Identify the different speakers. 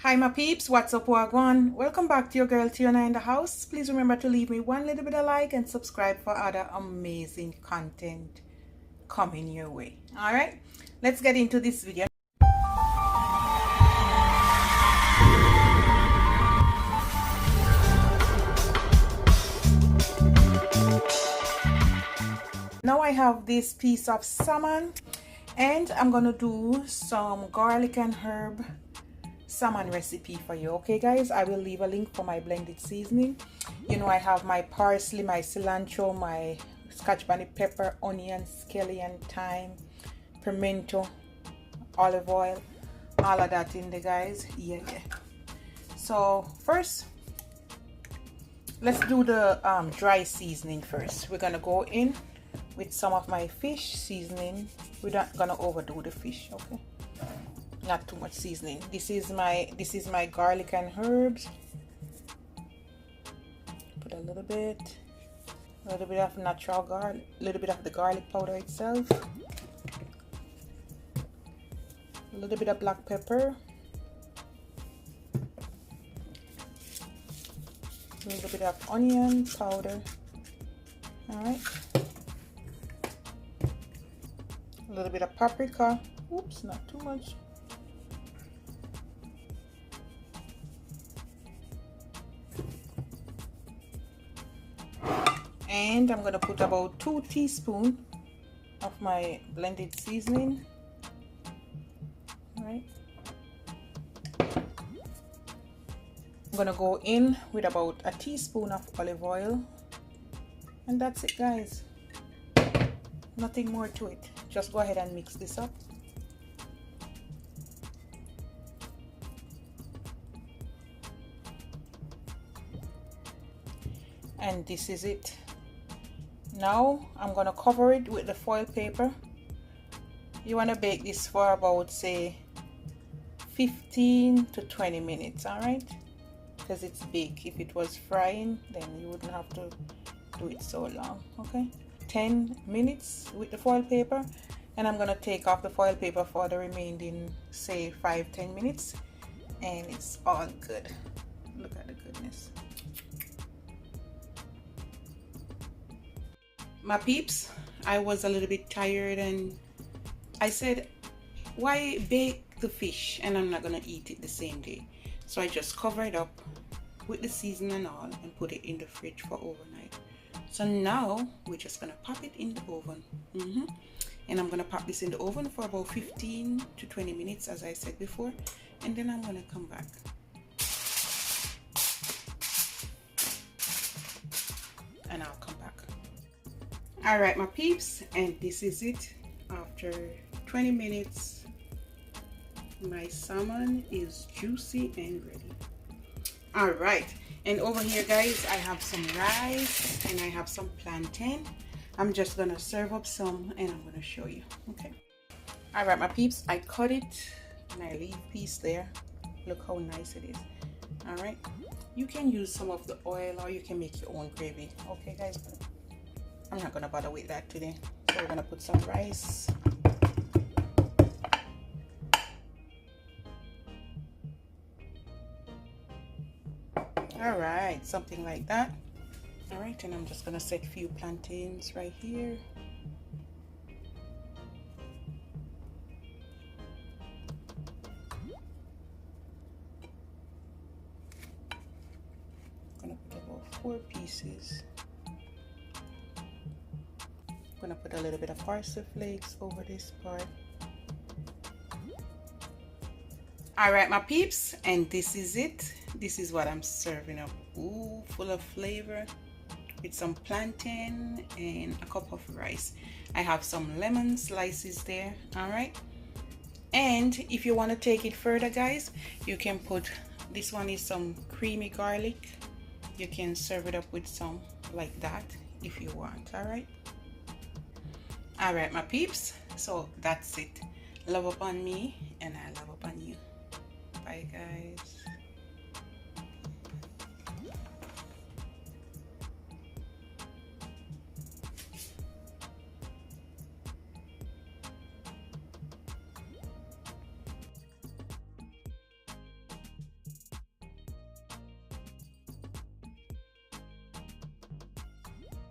Speaker 1: Hi my peeps, what's up, wagwan? Welcome back to your girl Tiana in the house. Please remember to leave me one little bit of like and subscribe for other amazing content coming your way. Alright, let's get into this video. Now I have this piece of salmon and I'm gonna do some garlic and herb salmon recipe for you. Okay guys, I will leave a link for my blended seasoning. You know, I have my parsley, my cilantro, my scotch bonnet pepper, onion, scallion, thyme, pimento, olive oil, all of that in there, guys. Yeah. So first, let's do the dry seasoning first. We're gonna go in with some of my fish seasoning. We're not gonna overdo the fish, okay? Not too much seasoning. This is my garlic and herbs. Put a little bit of natural garlic, a little bit of the garlic powder itself, a little bit of black pepper, a little bit of onion powder. All right, a little bit of paprika. Oops, not too much. And I'm gonna put about 2 teaspoons of my blended seasoning. All right, I'm gonna go in with about a teaspoon of olive oil, and that's it, guys. Nothing more to it. Just go ahead and mix this up. And this is it. Now I'm gonna cover it with the foil paper. You want to bake this for about, say, 15 to 20 minutes. All right, because it's big. If it was frying, then you wouldn't have to do it so long. Okay, 10 minutes with the foil paper, and I'm gonna take off the foil paper for the remaining, say, 5-10 minutes, and it's all good. Look at the goodness. My peeps, I was a little bit tired and I said, why bake the fish and I'm not gonna eat it the same day? So I just cover it up with the seasoning and all and put it in the fridge for overnight. So now we're just gonna pop it in the oven. And I'm gonna pop this in the oven for about 15 to 20 minutes, as I said before, and then I'm gonna come back. And I'll come back. All right, my peeps, and this is it. After 20 minutes, my salmon is juicy and ready. All right, and over here, guys, I have some rice and I have some plantain. I'm just gonna serve up some and I'm gonna show you. Okay. All right, my peeps, I cut it and I leave piece there. Look how nice it is. All right, you can use some of the oil or you can make your own gravy. Okay, guys. I'm not gonna bother with that today. So we're gonna put some rice. All right, something like that. All right, and I'm just gonna set a few plantains right here. I'm gonna put about 4 pieces. Gonna put a little bit of parsley flakes over this part. All right, my peeps, and this is it. This is what I'm serving up. Ooh, full of flavor with some plantain and a cup of rice. I have some lemon slices there. All right, and if you want to take it further, guys, you can put, this one is some creamy garlic. You can serve it up with some like that if you want. All right. All right, my peeps, so that's it. Love upon me and I love upon you. Bye, guys.